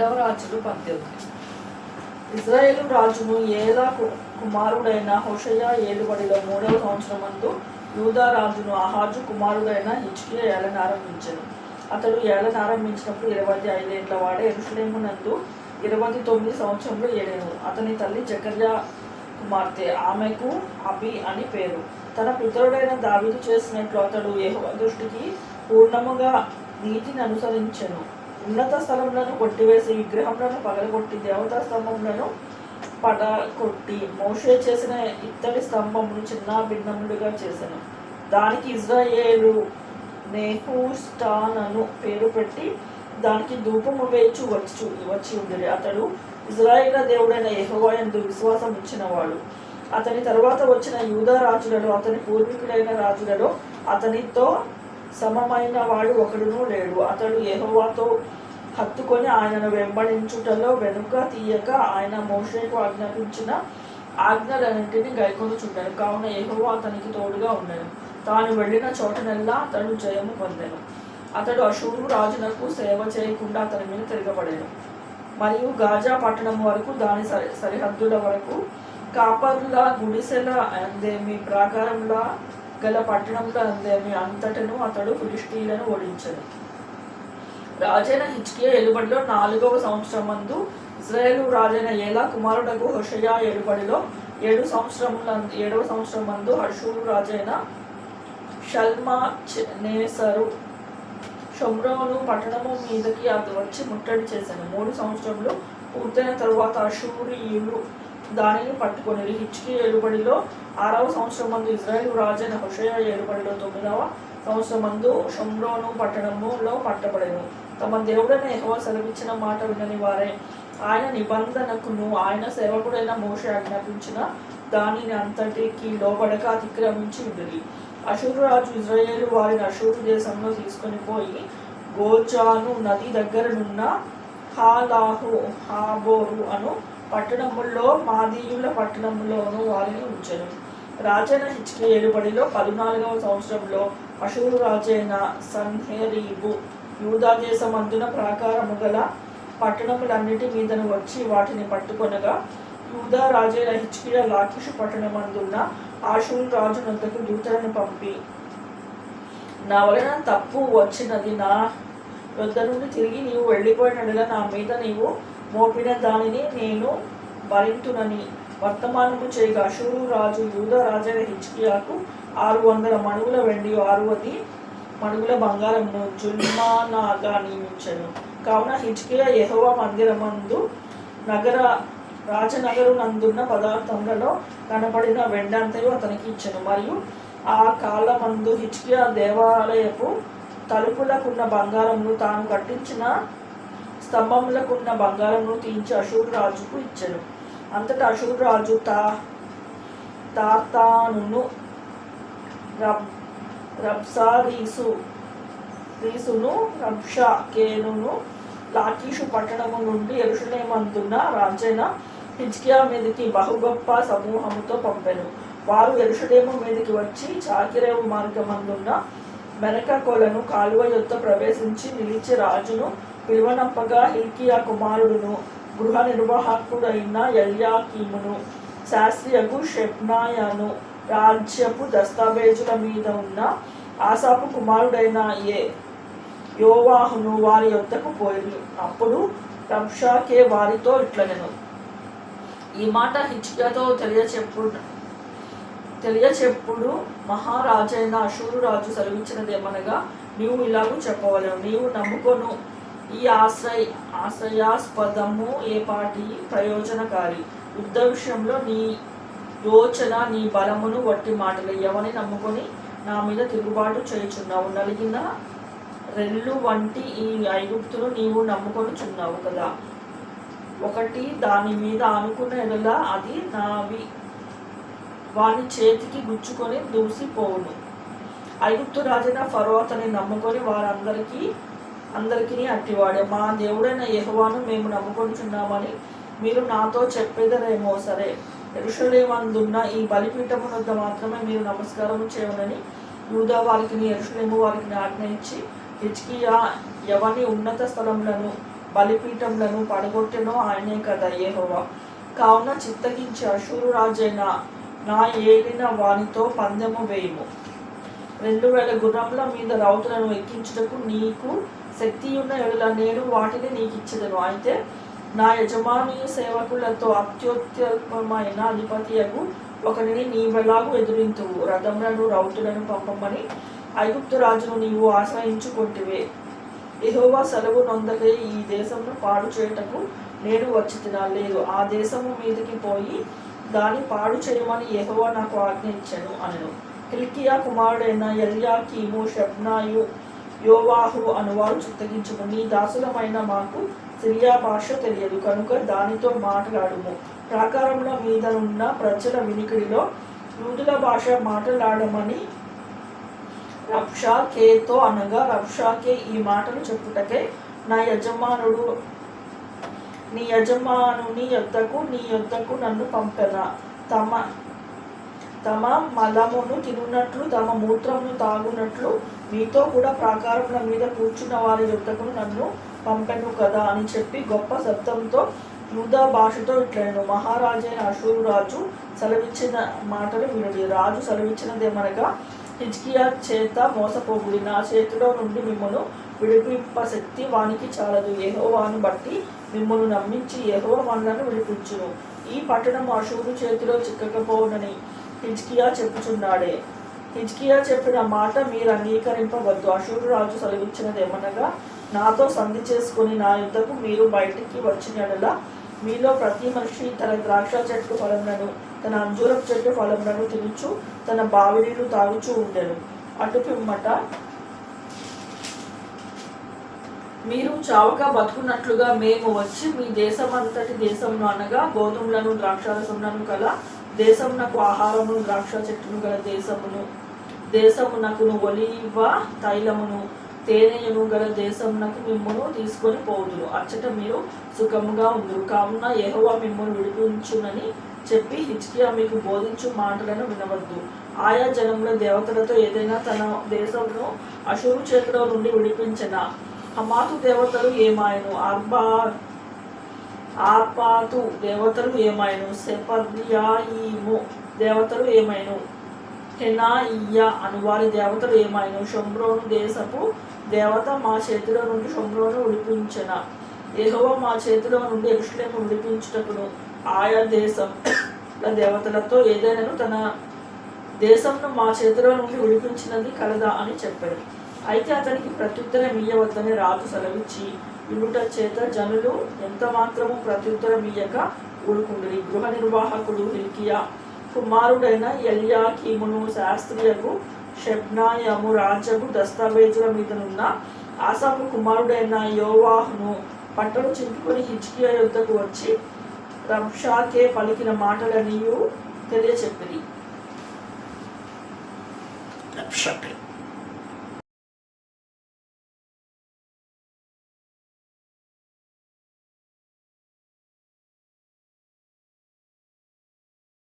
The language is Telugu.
రెండవ రాజులు 18. ఇజ్రాయేలు రాజును ఏలా కుమారుడైన హోషేయ ఏలుబడిలో 3వ సంవత్సరమందు యూదా రాజును ఆహాజు కుమారుడైన హిజ్కియా ఏలన ఆరంభించెను. అతడు ఏలన ఆరంభించినప్పుడు 25 ఏళ్ల వాడే. యెరూషలేమునందు 29 సంవత్సరంలో ఏలెను. అతని తల్లి జకర్యా కుమార్తె, ఆమెకు అబి అని పేరు. తన పితరుడైన దావీదు చేసినట్లు అతడు యెహోవా దృష్టికి పూర్ణముగా నీతిని అనుసరించెను. ఉన్నత స్థలములను కొట్టివేసి విగ్రహములను పగలగొట్టి దేవతా స్తంభములను పడగొట్టి మోషే చేసిన ఇత్తడి స్తంభమును చిన్న భిన్నములుగా చేసెను. దానికి ఇజ్రాయేలు నెహుష్టానను పేరు పెట్టి దానికి ధూపము వేయచు వచ్చి ఉండిరి. అతడు ఇజ్రాయేల దేవుడైన యెహోవా యందు విశ్వాసం ఉంచినవాడు. అతని తరువాత వచ్చిన యూదా రాజులలో అతని పూర్వీకుడైన రాజులలో అతనితో సమమైన వాడు ఒకడునూ లేడు. అతడు యెహోవాతో హత్తుకొని ఆయనను వెంబడించుటలో వెనుక తీయక ఆయన మోషేకు ఆజ్ఞాపించిన ఆజ్ఞలన్నింటినీ గైకొనుచుండెను. కావున యెహోవా అతనికి తోడుగా ఉండెను. తాను వెళ్ళిన చోటనెల్లా అతడు జయము పొందెను. అతడు అషూరు రాజునకు సేవ చేయకుండా అతని మీద తిరగబడెను. మరియు గాజా పట్టణం వరకు దాని సరిహద్దుల వరకు కాపరుల గుడిసెల అందేమి ప్రాకారముల గల పట్టణముల అందేమి అంతటను అతడు ఫిలిష్తీయులను ఓడించెను. రాజైన హిజ్కియా ఏలుబడిలో 4వ సంవత్సరమందు ఇజ్రాయేలు రాజైన ఏలా కుమారుడగు హోషేయ ఏలుబడిలో 7వ సంవత్సరమందు అషూరు రాజైన షల్మనేసరు షోమ్రోను పట్టణము మీదకి అది వచ్చి ముట్టడి చేశాను. 3 సంవత్సరములు పూర్తయిన తరువాత అషూరీయులు దానిని పట్టుకొనిరి. హిజ్కియా ఏలుబడిలో 6వ సంవత్సరమందు ఇజ్రాయేలు రాజైన హోషేయ ఏలుబడిలో 9వ సంవత్సరమందు షోమ్రోను పట్టణములో పట్టబడెను. తమ దేవుడైన యెహోవా సెలవిచ్చిన మాట వినని వారే ఆయన నిబంధనకును ఆయన సేవకుడైన మోషే ఆజ్ఞాపించిన దానిని అంతటికి లోబడక అతిక్రమించి ఉండిరి. అషూరు రాజు ఇజ్రాయేలు వారిని అషూరు దేశంలో తీసుకొని పోయి గోజాను నది దగ్గరనున్న హాలాహు హాబోరు అను పట్టణముల్లో మాదీయుల పట్టణములోను వారిని ఉంచెను. రాజైన హిజ్కియా ఏలుబడిలో 14వ సంవత్సరంలో అషూరు రాజైన సన్హెరీబు యూదా దేశమందున ప్రాకారము గల పట్టణములన్నిటి మీదను వచ్చి వాటిని పట్టుకొనగా యూదా రాజైన హిజ్కియా లాకీషు పట్టణమందున్న ఆషూరు రాజు నొద్దకు దూతలను పంపి, నా వలన తప్పు వచ్చినది, నా యొద్ద నుండి తిరిగి నీవు వెళ్ళిపోయినట్లా నా మీద నీవు మోపిన దానిని నేను భరింతునని వర్తమానము చేయగా అషూరు రాజు యూదా రాజైన హిజ్కియాకు 600 మణుగుల వెండి 60 మణుగుల బంగారమును జుల్మానాగా నియమించెను. కావున హిజ్కియా యెహోవా మందిరమందు రాజనగరు నందున్న పదార్థములలో కనపడిన వెండంతయు అతనికి ఇచ్చెను. మరియు ఆ కాలమందు హిజ్కియా దేవాలయపు తలుపులకున్న బంగారమును తాను కట్టించిన స్తంభములకున్న బంగారమును తీయించి అషూరు రాజుకు ఇచ్చెను. అంతటా అషూరు రాజు తార్తానును రబ్సారీసును రబ్షాకేనును లాకీషు పట్టణము నుండి యెరూషలేమందున్న రాజైన హిజ్కియా మీదకి బహు గొప్ప సమూహముతో పంపెను. వారు యెరూషలేము మీదకి వచ్చి చాకిరేవు మార్గమందున్న మెనక కొలను కాలువ యొద్ద ప్రవేశించి నిలిచి రాజును పిలువనంపగా హిల్కియా కుమారుడును గృహ నిర్వాహకుడైన ఎల్యాకీమును శాస్త్రియగు షెబ్నాయాను రాజ్యపు దస్తావేజుల మీద ఉన్న ఆసాపు కుమారుడైన యోవాహును వారి యొద్దకు పోయి అప్పుడు రబ్షాకే వారితో ఇట్లనెను, ఈ మాట హిజ్కియాతో తెలియచెప్పుడు మహారాజైన అషూరు రాజు సెలవిచ్చినదేమనగా, నీవు ఇలాగూ చెప్పవలెను, నీవు నమ్ముకొను ఈ ఆశ్రయాస్పదము ఏపాటి ప్రయోజనకారి. యుద్ధ విషయంలో నీ యోచన నీ బలమును వట్టి మాటలు ఎవని నమ్ముకొని నా మీద తిరుగుబాటు చేయుచున్నావు. నలిగిన రెల్లు వంటి ఈ ఐగుప్తును నీవు నమ్ముకొనుచున్నావు కదా. ఒకటి దాని మీద ఆనుకున్న ఎడల అది వాని చేతికి గుచ్చుకొని దూసిపోవును. ఐగుప్తు రాజైన ఫరో అతని నమ్ముకొని అందరికీ అట్టివాడే. మా దేవుడైన యెహోవాను మేము నమ్ముకొనుచున్నామని మీరు నాతో చెప్పేదరేమో సరే, యెరూషలేమందున్న ఈ బలిపీఠము వద్ద మాత్రమే మీరు నమస్కారం చేయవలని యూదా వారికి యెరూషలేము వారికి ఆజ్ఞ ఇచ్చి హిజ్కియా ఎవని ఉన్నత స్థలములను బలిపీఠములను పడగొట్టెనో ఆయనే కదా యెహోవా. కావున చిత్తగించి అషూరు రాజైన నా ఏలిన వానితో పందెము వేయుము. 2000 గుర్రముల మీద రౌతులను ఎక్కించుటకు నీకు శక్తియున్న ఎడల నేను వాటిని నీకిచ్చెదను. అయితే నా యజమాని సేవకులతో అత్యుత్తమమైన అధిపతియగు ఒకరిని నీవెలాగూ ఎదురింతువు. రథములను రౌతులను పంపమని ఐగుప్తు రాజును నీవు ఆశ్రయించుకొంటివే. యెహోవా సెలవు నొందకే ఈ దేశమును పాడు చేయుటకు నేను వచ్చితినా? లేదు, ఆ దేశము మీదకి పోయి దాన్ని పాడు చేయమని యెహోవా నాకు ఆజ్ఞ ఇచ్చెను అనెను. హిల్కీయా కుమారుడైన ఎల్యాకీము, షెబ్నాయు, యోవాహు అనువారు చిత్తగించుము. నీ దాసులమైన మాకు సిరియా భాష తెలియదు కనుక దానితో మాట్లాడుము. ప్రాకారముల మీద ఉన్న ప్రజల వినికిడిలో యూదుల భాష మాట్లాడమని రబ్షాకేతో అనగా, రబ్షాకే ఈ మాటలు చెప్పుటకే నీ యజమానుని యొద్దకు నన్ను పంపెనా? తమ మలమును తినున్నట్లు తమ మూత్రమును తాగునట్లు మీతో కూడా ప్రాకారముల మీద కూర్చున్న వారి యొద్దకు నన్ను పంపెను కదా అని చెప్పి గొప్ప శబ్దంతో యూదా భాషతో ఇట్లనెను. మహారాజైన అషూరు రాజు సెలవిచ్చిన మాటలు వినుడి. రాజు సెలవిచ్చినదేమనగా, హిజ్కియా చేత మోసపోకుడి. నా చేతిలో నుండి మిమ్మను విడిపింప శక్తి వానికి చాలదు. యెహోవాను బట్టి మిమ్మల్ని నమ్మించి యెహోవా మనలను విడిపించును. ఈ పట్టణము అషూరు చేతిలో చిక్కకపోవునని హిజ్కియా చెప్పుచున్నాడే. హిజ్కియా చెప్పిన మాట మీరు అంగీకరింపవద్దు. అషూరు రాజు సెలవిచ్చినదేమనగా, నాతో సంధి చేసుకుని నా యుద్ధకు మీరు బయటికి వచ్చిన యెడల మీలో ప్రతి మనిషి తన ద్రాక్ష చెట్టు ఫలములను తన అంజూరపు చెట్టు ఫలములను తినుచు తన బావి నీళ్లు తాగుచూ ఉండెను. అటు పిమ్మట మీరు చావక బతుకున్నట్లుగా మేము వచ్చి మీ దేశమంతటి దేశమును అనగా గోధుమలను ద్రాక్షారసములను గల దేశమునకు ఆహారమును ద్రాక్ష చెట్టును గల దేశమునకును ఒలీవ తైలమును తేనెయను గల దేశమునకు మిమ్మును తీసుకొని పోదురు. అచ్చట మీరు సుఖముగా ఉందురు. కావున యెహోవా మిమ్మును విడిపించునని చెప్పి హిజ్కియా మీకు బోధించు మాటలను వినవద్దు. ఆయా జనముల దేవతలతో ఏదైనా తన దేశమును అషూరు చేతిలో నుండి విడిపించెనా? హమాతు దేవతలు ఏమాయను? ఆర్పాతు దేవతలు ఏమాయను? సెపర్యాయిము దేవతలు ఏమైను? హెనాయియా అనువారి దేవతలు ఏమాయను? షోమ్రోను దేశపు దేవత మా చేతిలో నుండి షోమ్రోను విడిపించెనా? యెహోవా మా చేతిలో నుండి యెరూషలేము విడిపించుటకును ఆయా దేశముల దేవతలతో ఏదైనాను తన దేశంను మా చేతిలో నుండి విడిపించినది కలదా అని చెప్పాడు. అయితే అతనికి ప్రత్యుత్తరం ఇయ్యవద్దని రాజు సెలవిచ్చి ఇరుట చేత జనులు ఎంత మాత్రము ప్రత్యుత్తరం ఇయ్యక ఊరుకుండిరి. గృహ నిర్వాహకుడు హిల్కీయా కుమారుడైన ఎల్యాకీమును, శాస్త్రియకు షెబ్నాయము, రాజగు దస్తావేజుల మీదనున్న ఆసాపు కుమారుడైన యోవాహును పట్టలు చింపుకొని హిజ్కియా యొద్దకు వచ్చి రబ్షాకే పలికిన మాటలనియు తెలియచెప్పిరి.